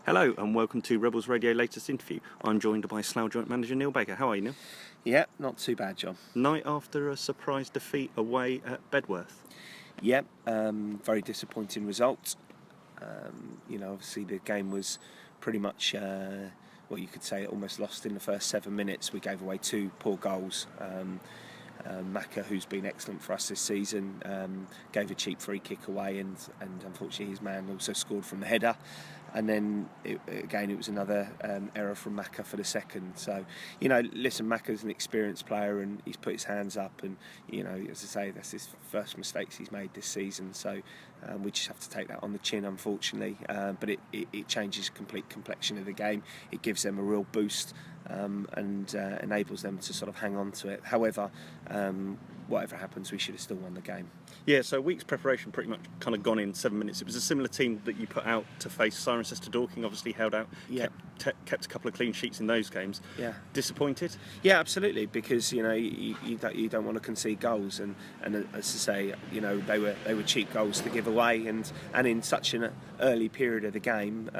Hello and welcome to Rebels Radio latest interview. I'm joined by Slough Joint Manager Neil Baker. How are you, Neil? Yeah, not too bad, John. Night after a surprise defeat away at Bedworth. Yeah, very disappointing result. Obviously the game was pretty much, you could say almost lost in the first 7 minutes. We gave away two poor goals. Macca, who's been excellent for us this season, gave a cheap free kick away, and unfortunately his man also scored from the header. And then it was another error from Macca for the second. So, Macca's an experienced player and he's put his hands up, and as I say, that's his first mistakes he's made this season. So we just have to take that on the chin, unfortunately. But it changes the complete complexion of the game. It gives them a real boost and enables them to sort of hang on to it. However, whatever happens, we should have still won the game. Yeah, so a week's preparation pretty much kind of gone in 7 minutes. It was a similar team that you put out to face Cirencester Dorking, obviously held out, kept a couple of clean sheets in those games. Yeah. Disappointed? Yeah, absolutely, because you don't want to concede goals, and as I say, they were cheap goals to give away, and in such an early period of the game,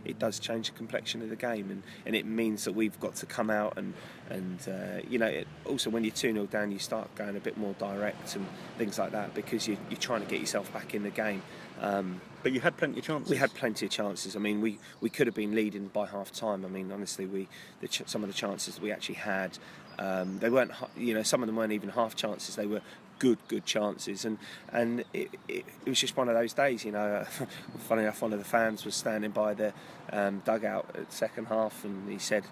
it does change the complexion of the game, and it means that we've got to come out and also when you're 2-0 down, you start going a bit more direct and things like that, because you're trying to get yourself back in the game. But you had plenty of chances. We had plenty of chances. I mean, we could have been leading by half time. I mean, honestly, some of the chances that we actually had, they weren't. Some of them weren't even half chances. They were good chances, and it was just one of those days. Funny enough, one of the fans was standing by the dugout at the second half, and he said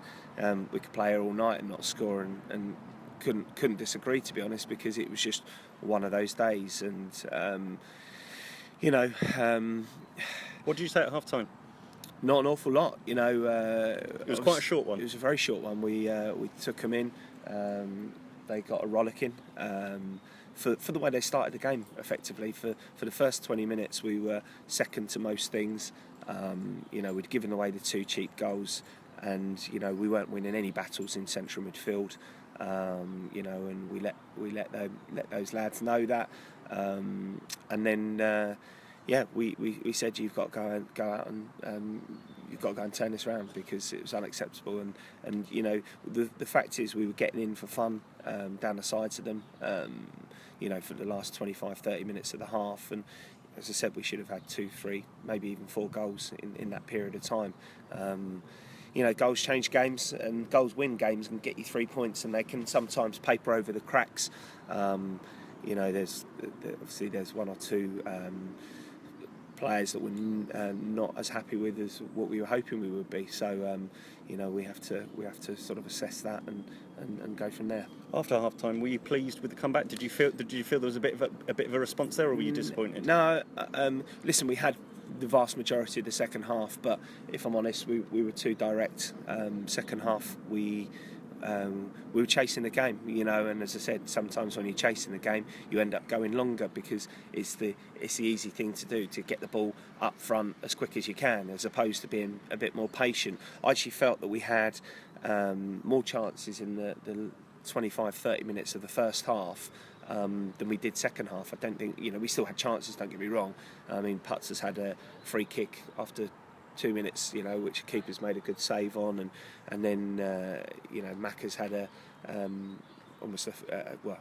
we could play here all night and not score, and couldn't disagree, to be honest, because it was just one of those days. And what did you say at half time? Not an awful lot, It was quite a short one. It was a very short one. We took them in. They got a rollicking for the way they started the game. Effectively, for the first 20 minutes, we were second to most things. We'd given away the two cheap goals, and we weren't winning any battles in central midfield. And we let those lads know that, and then we said, you've got to go out and you've got to go and turn this around, because it was unacceptable. And the fact is, we were getting in for fun down the sides of them, for the last 25-30 minutes of the half, and as I said, we should have had 2, 3, maybe even 4 goals in that period of time. Goals change games, and goals win games and get you 3 points, and they can sometimes paper over the cracks. There's one or two players that we're not as happy with as what we were hoping we would be. So we have to sort of assess that and go from there. After half time, were you pleased with the comeback? Did you feel there was a bit of a response there, or were you disappointed? No. Listen, we had the vast majority of the second half, but if I'm honest, we were too direct. Second half, we were chasing the game, and as I said, sometimes when you're chasing the game, you end up going longer, because it's the easy thing to do, to get the ball up front as quick as you can, as opposed to being a bit more patient. I actually felt that we had more chances in the 25-30 minutes of the first half than we did second half. I don't think, we still had chances, don't get me wrong. I mean, Putz has had a free kick after 2 minutes, which keeper's made a good save on, and then Macca's had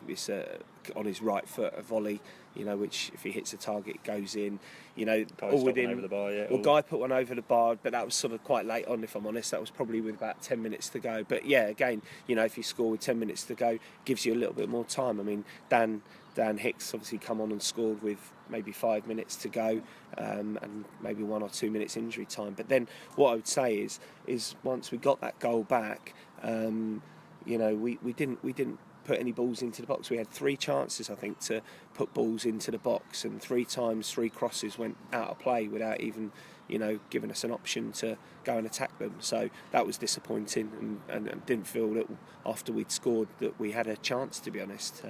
it's on his right foot, a volley, which if he hits the target, goes in. All within. Over the bar, yeah. Guy put one over the bar, but that was sort of quite late on, if I'm honest. That was probably with about 10 minutes to go. But yeah, again, if you score with 10 minutes to go, gives you a little bit more time. I mean, Dan Hicks obviously come on and scored with maybe 5 minutes to go, and maybe 1 or 2 minutes injury time. But then what I would say is once we got that goal back, we didn't put any balls into the box. We had 3 chances, I think, to put balls into the box, and 3 times 3 crosses went out of play without even giving us an option to go and attack them. So that was disappointing, and didn't feel that after we'd scored that we had a chance, to be honest.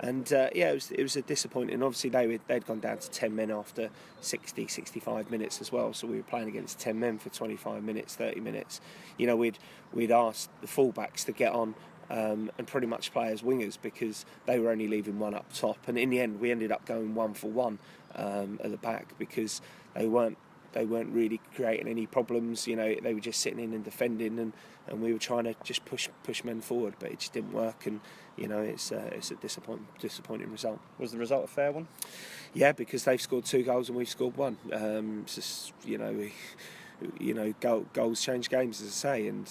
It was a disappointing. Obviously, they'd gone down to 10 men after 65 minutes as well. So we were playing against 10 men for 25 minutes, 30 minutes. We'd asked the fullbacks to get on and pretty much play as wingers, because they were only leaving one up top. And in the end, we ended up going 1 for 1 at the back, because they weren't they weren't really creating any problems. They were just sitting in and defending, and we were trying to just push men forward, but it just didn't work. And it's a disappointing result. Was the result a fair one? Yeah, because they've scored 2 goals and we've scored 1. It's just, goals change games, as I say, and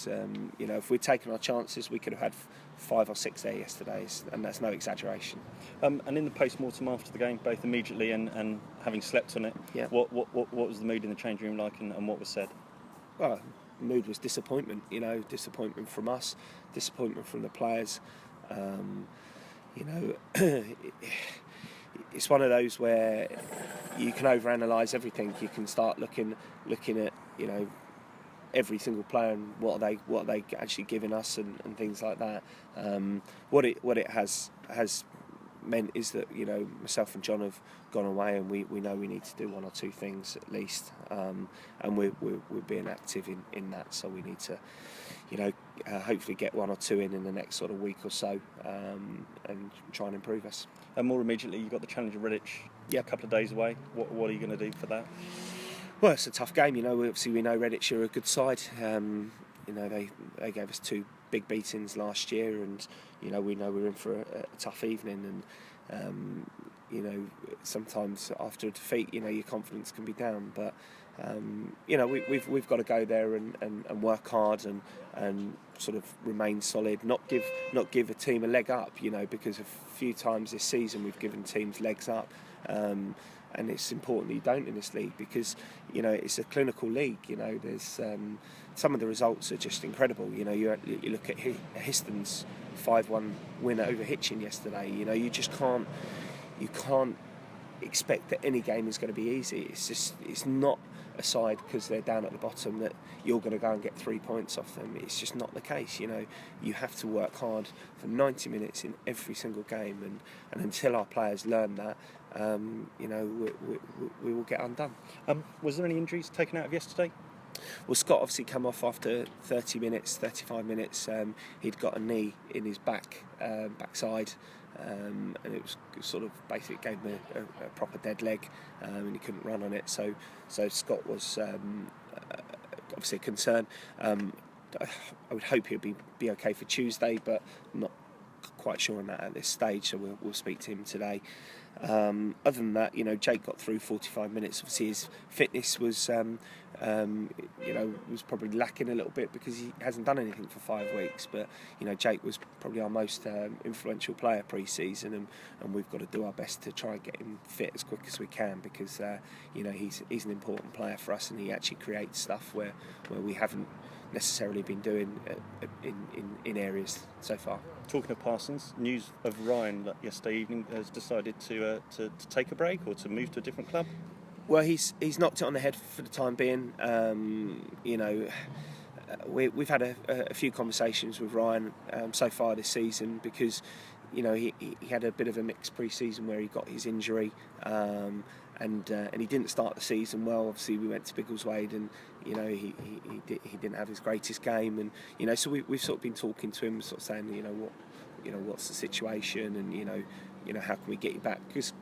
if we'd taken our chances, we could have had 5 or 6 there yesterday, and that's no exaggeration. And in the post-mortem after the game, both immediately and having slept on it, what was the mood in the changing room like, and what was said? Well, the mood was disappointment. Disappointment from us, disappointment from the players. It's one of those where you can overanalyse everything. You can start looking at every single player and what are they actually giving us and things like that. What it has meant is that myself and John have gone away, and we know we need to do 1 or 2 things at least, and we're being active in that. So we need to hopefully get 1 or 2 in the next sort of week or so, and try and improve us. And more immediately, you've got the challenge of Redditch a couple of days away. What are you going to do for that? Well, it's a tough game. We know Redditch are a good side. They gave us 2 big beatings last year, and we know we're in for a tough evening. And sometimes after a defeat, your confidence can be down. But we've got to go there and work hard and sort of remain solid. Not give a team a leg up. Because a few times this season we've given teams legs up. And it's important that you don't in this league, because it's a clinical league. There's some of the results are just incredible. You look at Histon's 5-1 win over Hitchin yesterday. You just can't expect that any game is going to be easy. It's not a side because they're down at the bottom that you're going to go and get 3 points off them. It's just not the case. You have to work hard for 90 minutes in every single game, and until our players learn that, we will get undone. Was there any injuries taken out of yesterday? Well, Scott obviously come off after 35 minutes. He'd got a knee in his backside, and it was sort of basically gave him a proper dead leg, and he couldn't run on it. So Scott was obviously a concern. I would hope he'll be okay for Tuesday, but I'm not quite sure on that at this stage. So we'll speak to him today. Other than that, Jake got through 45 minutes. Obviously, his fitness was probably lacking a little bit because he hasn't done anything for 5 weeks. But Jake was probably our most influential player pre-season, and we've got to do our best to try and get him fit as quick as we can, because he's an important player for us, and he actually creates stuff where we haven't necessarily been doing in areas so far. Talking of Parsons, news of Ryan that yesterday evening has decided to take a break or to move to a different club. Well, he's knocked it on the head for the time being. We've had a few conversations with Ryan so far this season, because he had a bit of a mixed pre-season where he got his injury, and he didn't start the season well. Obviously, we went to Biggleswade, and he didn't have his greatest game, and so we've sort of been talking to him, sort of saying what's the situation, and how can we get you back, because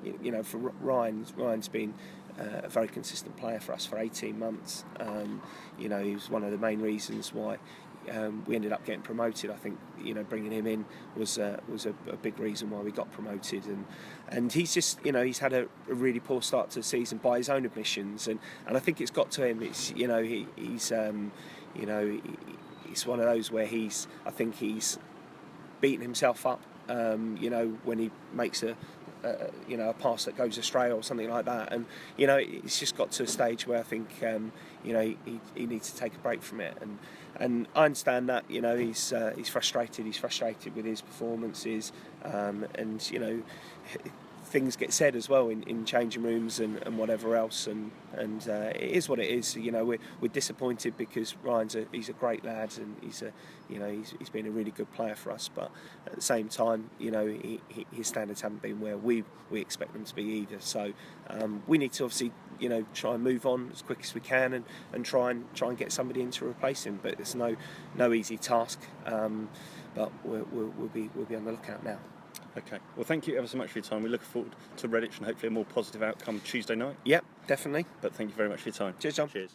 for Ryan's been a very consistent player for us for 18 months. He was one of the main reasons why we ended up getting promoted. I think bringing him in was a big reason why we got promoted, and he's just he's had a really poor start to the season by his own admissions, and I think it's got to him. It's it's one of those where I think he's beaten himself up when he makes a pass that goes astray or something like that, and it's just got to a stage where I think he needs to take a break from it, and I understand that he's frustrated with his performances, and things get said as well in changing rooms and whatever else, and it is what it is. We're disappointed because he's a great lad, and he's been a really good player for us, but at the same time his standards haven't been where we expect them to be either. So we need to obviously try and move on as quick as we can, and try and get somebody in to replace him, but it's no easy task, but we'll be on the lookout now. Okay. Well, thank you ever so much for your time. We look forward to Redditch and hopefully a more positive outcome Tuesday night. Yep, definitely. But thank you very much for your time. Cheers, John. Cheers.